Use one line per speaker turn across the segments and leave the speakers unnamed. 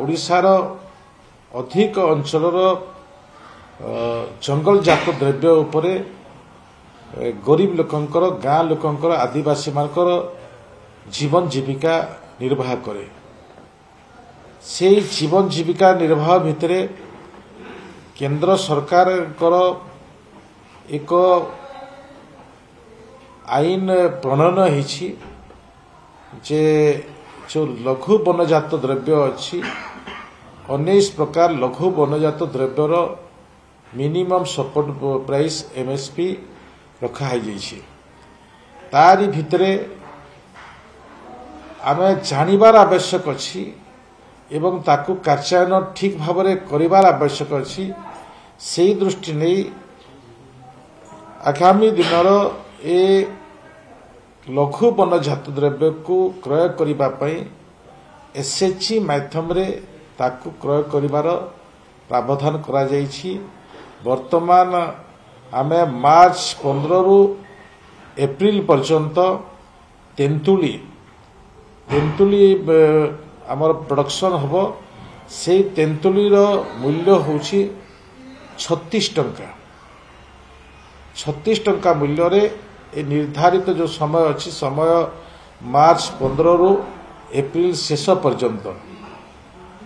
ओडिशार अधिक अंचलर जंगलजात द्रव्य उपरे गरीब लोकंकर गाँ लोकंकर आदिवासी मानकर जीवन जीविका निर्वाह करे से जीवन जीविका निर्वाह भितर केंद्र सरकार एक आईन प्रणयन होइछि जे जो लघु वनजात द्रव्य अच्छी 19 प्रकार लघु वनजात द्रव्यर मिनिमम सपोर्ट प्राइस एमएसपी रखाई तारी भितरे आमे जानिबार आवश्यक अछि एवं ताकू कार्यान्वयन ठीक भाव में करिबार आवश्यक अछि सेही दृष्टि नहीं आगामी दिनर ए लघु वनजात द्रव्य को क्रय करिबा पई एसएचजी माध्यम रे ताकू क्रय करिबार प्रावधान करा जाइछि। वर्तमान आमे मार्च 15 रु एप्रिल पर्यंत तेंतुली आमर प्रोडक्शन हबो से तेंतुली रो मूल्य होछि 36 टंका 36 टंका मूल्य रे ए निर्धारित जो समय अच्छी समय मार्च 15 रु एप्रिल शेष पर्यंत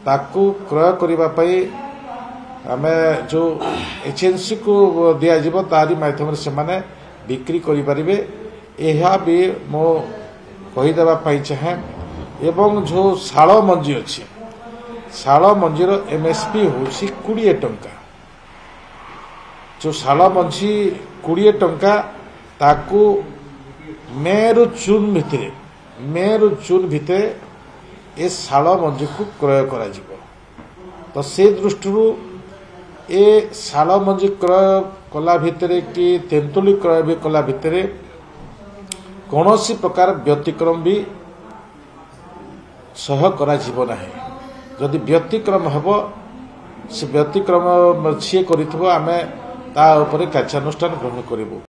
ताकू क्रय करिबा पई आमे जो एजेंसी को दिया जिवो तारी माध्यम से माने बिक्री करि परिबे एहा भी मो कहि देबा पई चाहे एवं जो शाल मंजी अछि शाल मंजीर एमएसपी होछि 20 टंका जो शाल मंजी 20 टंका ताकू मे रु जून भितर ए शाल मंजी को क्रय करा जिवो तो से दृष्टि ए शाल मंजी क्रय कला भितरे कि तेंतुली क्रय भी कला भितरे कौनसी प्रकार व्यतिक्रम भी सह करा जिवो नाही जदि व्यतिक्रम हेबो से व्यतिक्रम सी करिथबो आमे ता ऊपर कार्यानुष्ठान ग्रहण करिवो।